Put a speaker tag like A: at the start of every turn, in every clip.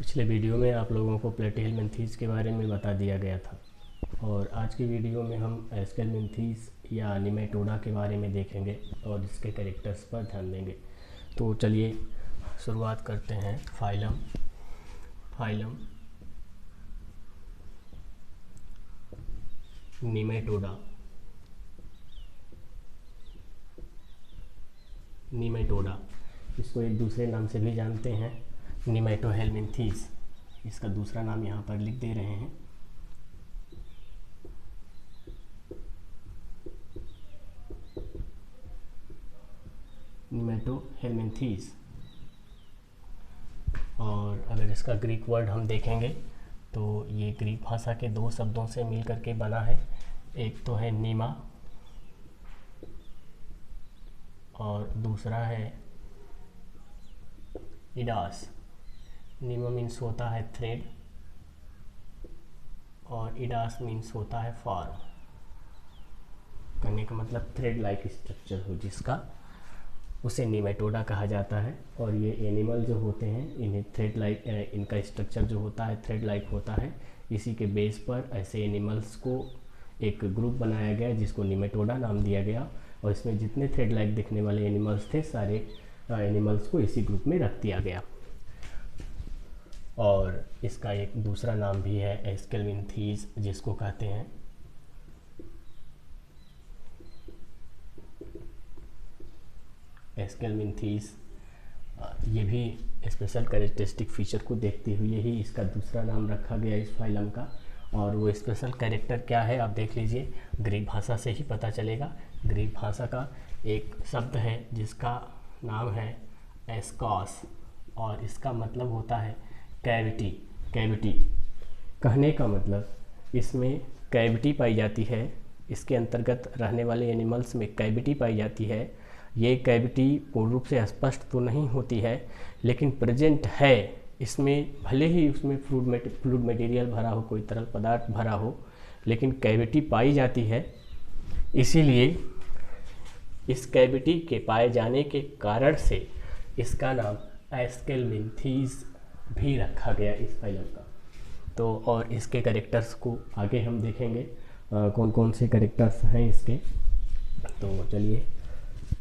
A: पिछले वीडियो में आप लोगों को प्लेटिहेल्मिन्थेस के बारे में बता दिया गया था और आज की वीडियो में हम एस्केल्मिन्थेस या निमेटोडा के बारे में देखेंगे और इसके कैरेक्टर्स पर ध्यान देंगे। तो चलिए शुरुआत करते हैं। फाइलम निमेटोडा, इसको एक दूसरे नाम से भी जानते हैं, निमेटोहेल्मिन्थेस। इसका दूसरा नाम यहाँ पर लिख दे रहे हैं। निमेटोहेल्मिन्थेस। और अगर इसका ग्रीक वर्ड हम देखेंगे तो ये ग्रीक भाषा के दो शब्दों से मिलकर के बना है। एक तो है नीमा और दूसरा है इडास। नीमा मीन्स होता है थ्रेड और इडास मीन्स होता है फॉर्म। कहने का मतलब थ्रेड लाइक स्ट्रक्चर हो जिसका, उसे निमेटोडा कहा जाता है। और ये एनिमल जो होते हैं इन्हें थ्रेड लाइक, इनका स्ट्रक्चर जो होता है थ्रेड लाइक होता है। इसी के बेस पर ऐसे एनिमल्स को एक ग्रुप बनाया गया जिसको निमेटोडा नाम दिया गया। और इसमें जितने थ्रेड लाइक दिखने वाले एनिमल्स थे सारे एनिमल्स को इसी ग्रुप में रख दिया गया। और इसका एक दूसरा नाम भी है एस्केल्मिन्थेस, जिसको कहते हैं एस्केल्मिन्थेस। ये भी स्पेशल कैरेक्टरिस्टिक फीचर को देखते हुए ही इसका दूसरा नाम रखा गया इस फाइलम का। और वो स्पेशल कैरेक्टर क्या है आप देख लीजिए, ग्रीक भाषा से ही पता चलेगा। ग्रीक भाषा का एक शब्द है जिसका नाम है एस्कॉस और इसका मतलब होता है कैविटी। कहने का मतलब इसमें कैविटी पाई जाती है, इसके अंतर्गत रहने वाले एनिमल्स में कैविटी पाई जाती है। ये कैविटी पूर्ण रूप से स्पष्ट तो नहीं होती है लेकिन प्रेजेंट है इसमें, भले ही उसमें फ्लूइड मटेरियल भरा हो, कोई तरल पदार्थ भरा हो, लेकिन कैविटी पाई जाती है। इसीलिए इस कैविटी के पाए जाने के कारण से इसका नाम एस्केल्मिन्थेस भी रखा गया इस फाइलम का। तो और इसके कैरेक्टर्स को आगे हम देखेंगे कौन कौन से कैरेक्टर्स हैं इसके। तो चलिए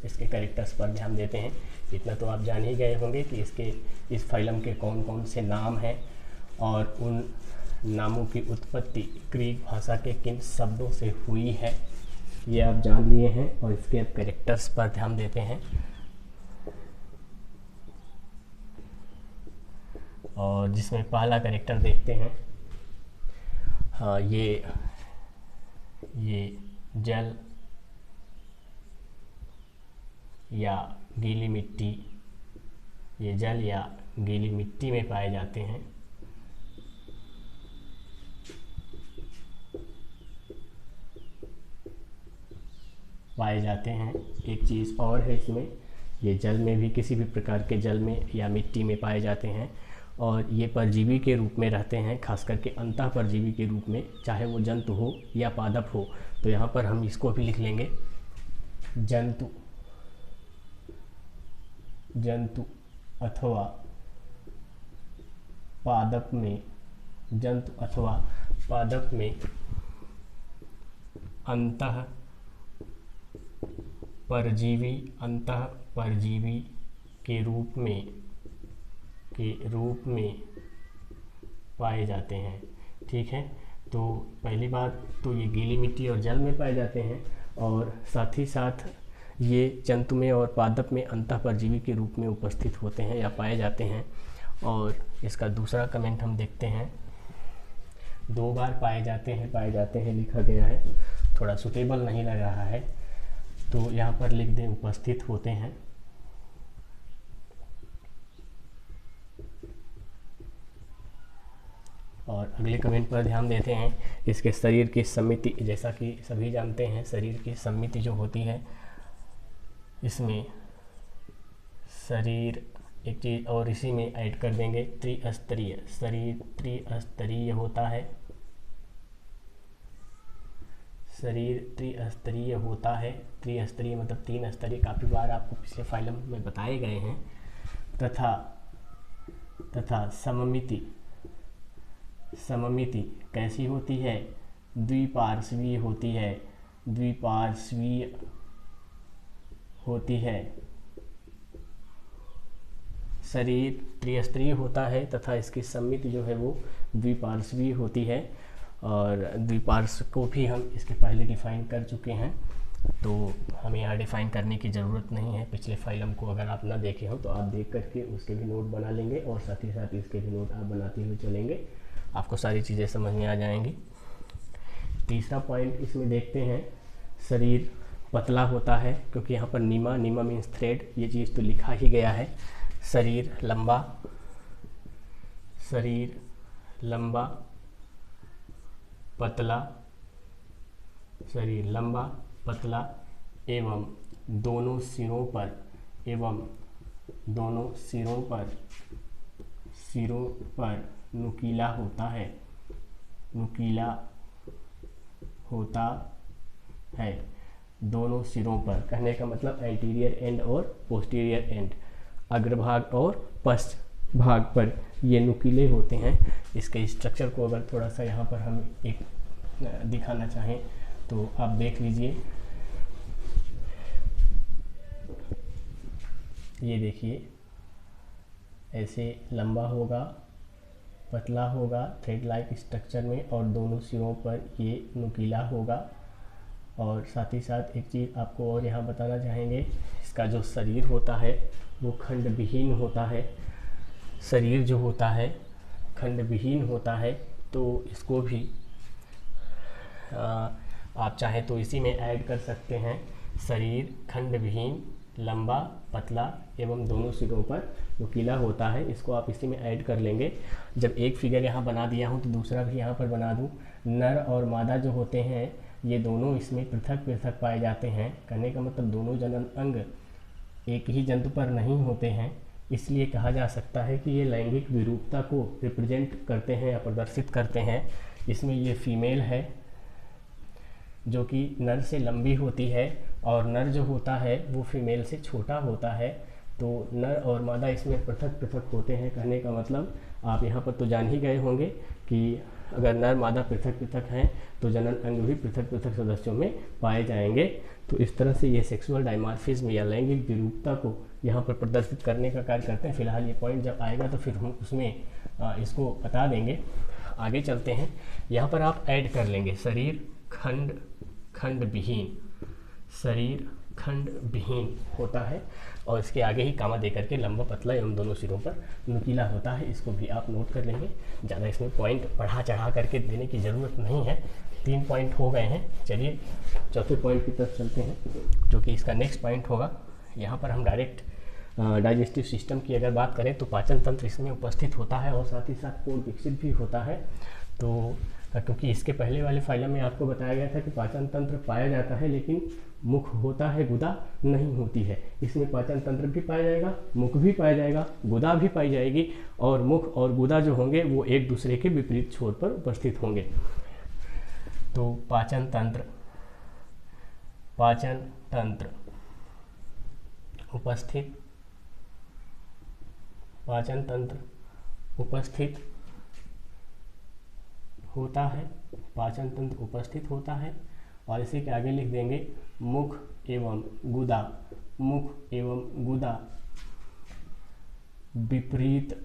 A: इसके कैरेक्टर्स पर ध्यान देते हैं। इतना तो आप जान ही गए होंगे कि इस फाइलम के कौन कौन से नाम हैं और उन नामों की उत्पत्ति ग्रीक भाषा के किन शब्दों से हुई है, ये आप जान लिए हैं। और इसके अब कैरेक्टर्स पर ध्यान देते हैं। और जिसमें पहला कैरेक्टर देखते हैं, हाँ ये जल या गीली मिट्टी, ये जल या गीली मिट्टी में पाए जाते हैं। एक चीज़ और है इसमें, ये जल में भी किसी भी प्रकार के जल में या मिट्टी में पाए जाते हैं और ये परजीवी के रूप में रहते हैं, खास करके अंतः परजीवी के रूप में, चाहे वो जंतु हो या पादप हो। तो यहाँ पर हम इसको भी लिख लेंगे, जंतु अथवा पादप में अंतः परजीवी के रूप में पाए जाते हैं। ठीक है, तो पहली बात तो ये गीली मिट्टी और जल में पाए जाते हैं और साथ ही साथ ये जंतु में और पादप में अंतः परजीवी के रूप में उपस्थित होते हैं या पाए जाते हैं। और इसका दूसरा कमेंट हम देखते हैं, 2 बार पाए जाते हैं लिखा गया है, थोड़ा सुटेबल नहीं लग रहा है तो यहाँ पर लिख दें उपस्थित होते हैं। और अगले कमेंट पर ध्यान देते हैं, इसके शरीर की समिति, जैसा कि सभी जानते हैं शरीर की समिति जो होती है, इसमें शरीर एक चीज़ और इसी में ऐड कर देंगे, त्रिस्तरीय। शरीर त्रिस्तरीय होता है, त्रिस्तरीय मतलब 3 स्तरीय, काफ़ी बार आपको पिछले फाइलम में बताए गए हैं। तथा तथा सममिति सममिति कैसी होती है? द्विपार्श्वीय होती है, द्विपार्श्वीय होती है। शरीर त्रिस्तरीय होता है तथा इसकी सममिति जो है वो द्विपार्श्वीय होती है। और द्विपार्श्व को भी हम इसके पहले डिफाइन कर चुके हैं, तो हमें यहाँ डिफाइन करने की ज़रूरत नहीं है। पिछले फाइलम को अगर आप ना देखे हो तो आप देख करके उसके भी नोट बना लेंगे और साथ ही साथ इसके भी नोट आप बनाते हुए चलेंगे, आपको सारी चीज़ें समझ में आ जाएंगी। तीसरा पॉइंट इसमें देखते हैं, शरीर पतला होता है, क्योंकि यहाँ पर नीमा मीन्स थ्रेड, ये चीज़ तो लिखा ही गया है। शरीर लंबा पतला, शरीर लंबा पतला एवं दोनों सिरों पर नुकीला होता है, दोनों सिरों पर। कहने का मतलब एंटीरियर एंड और पोस्टीरियर एंड, अग्रभाग और पश्च भाग पर ये नुकीले होते हैं। इसके स्ट्रक्चर को अगर थोड़ा सा यहाँ पर हम एक दिखाना चाहें तो आप देख लीजिए, ये देखिए ऐसे लंबा होगा, पतला होगा थ्रेड लाइक स्ट्रक्चर में, और दोनों सिरों पर ये नुकीला होगा। और साथ ही साथ एक चीज़ आपको और यहाँ बताना चाहेंगे, इसका जो शरीर होता है वो खंड विहीन होता है। शरीर जो होता है खंड विहीन होता है, तो इसको भी आप चाहें तो इसी में ऐड कर सकते हैं। शरीर खंड विहीन, लंबा, पतला एवं दोनों सिरों पर नुकीला होता है, इसको आप इसी में ऐड कर लेंगे। जब एक फिगर यहाँ बना दिया हूँ तो दूसरा भी यहाँ पर बना दूँ। नर और मादा जो होते हैं ये दोनों इसमें पृथक पाए जाते हैं। कहने का मतलब दोनों जनन अंग एक ही जंतु पर नहीं होते हैं, इसलिए कहा जा सकता है कि ये लैंगिक विरूपता को रिप्रेजेंट करते हैं या प्रदर्शित करते हैं। इसमें ये फीमेल है जो कि नर से लंबी होती है, और नर जो होता है वो फीमेल से छोटा होता है। तो नर और मादा इसमें पृथक होते हैं। कहने का मतलब आप यहाँ पर तो जान ही गए होंगे कि अगर नर मादा पृथक हैं तो जनन अंग भी पृथक सदस्यों में पाए जाएंगे। तो इस तरह से ये सेक्सुअल डायमॉर्फिज्म या लैंगिक विरूपता को यहाँ पर प्रदर्शित करने का कार्य करते हैं। फिलहाल ये पॉइंट जब आएगा तो फिर हम उसमें इसको बता देंगे। आगे चलते हैं, यहाँ पर आप ऐड कर लेंगे शरीर खंड विहीन होता है, और इसके आगे ही कामा दे करके लंबा पतला एवं दोनों सिरों पर नुकीला होता है। इसको भी आप नोट कर लेंगे, ज़्यादा इसमें पॉइंट बढ़ा चढ़ा करके देने की ज़रूरत नहीं है। 3 पॉइंट हो गए हैं। चलिए चौथे पॉइंट की तरफ चलते हैं, जो कि इसका नेक्स्ट पॉइंट होगा। यहाँ पर हम डायरेक्ट डाइजेस्टिव सिस्टम की अगर बात करें तो पाचन तंत्र इसमें उपस्थित होता है और साथ ही साथ कोण विकसित भी होता है। तो क्योंकि इसके पहले वाले फाइलम में आपको बताया गया था कि पाचन तंत्र पाया जाता है लेकिन मुख होता है, गुदा नहीं होती है। इसमें पाचन तंत्र भी पाया जाएगा, मुख भी पाया जाएगा, गुदा भी पाई जाएगी, और मुख और गुदा जो होंगे वो एक दूसरे के विपरीत छोर पर उपस्थित होंगे। तो पाचन तंत्र उपस्थित होता है, और इसी के आगे लिख देंगे मुख एवं गुदा विपरीत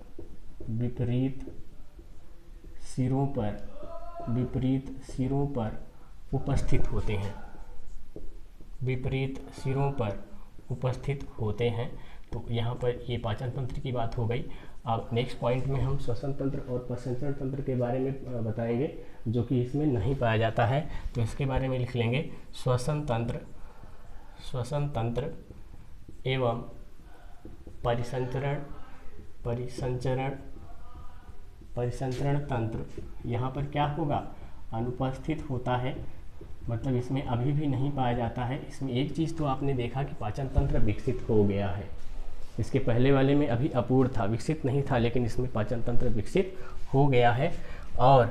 A: सिरों पर उपस्थित होते हैं। तो यहाँ पर ये पाचन तंत्र की बात हो गई। अब नेक्स्ट पॉइंट में हम श्वसन तंत्र और प्रसंचरण तंत्र के बारे में बताएंगे, जो कि इसमें नहीं पाया जाता है। तो इसके बारे में लिख लेंगे श्वसन तंत्र एवं परिसंचरण तंत्र यहाँ पर क्या होगा, अनुपस्थित होता है। मतलब इसमें अभी भी नहीं पाया जाता है। इसमें एक चीज़ तो आपने देखा कि पाचन तंत्र विकसित हो गया है, इसके पहले वाले में अभी अपूर्ण था, विकसित नहीं था, लेकिन इसमें पाचन तंत्र विकसित हो गया है। और